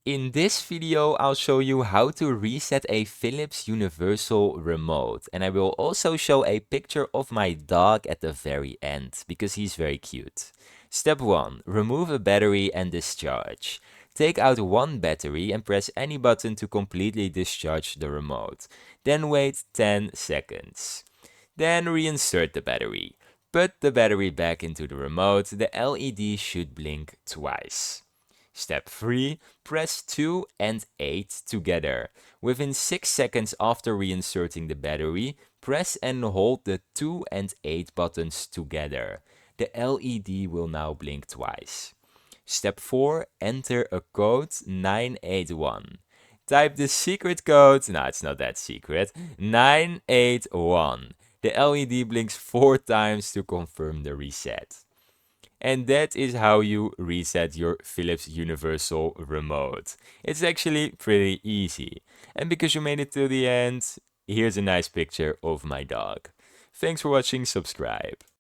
In this video, I'll show you how to reset a Philips universal remote. And I will also show a picture of my dog at the very end, because he's very cute. Step 1. Remove a battery and discharge. Take out one battery and press any button to completely discharge the remote. Then wait 10 seconds. Then reinsert the battery. Put the battery back into the remote. The LED should blink twice. Step 3. Press 2 and 8 together. Within 6 seconds after reinserting the battery, press and hold the 2 and 8 buttons together. The LED will now blink twice. Step 4. Enter a code 981. Type the secret code, no, it's not that secret, 981. The LED blinks 4 times to confirm the reset. And that is how you reset your Philips Universal Remote. It's actually pretty easy. And because you made it to the end, here's a nice picture of my dog. Thanks for watching, subscribe.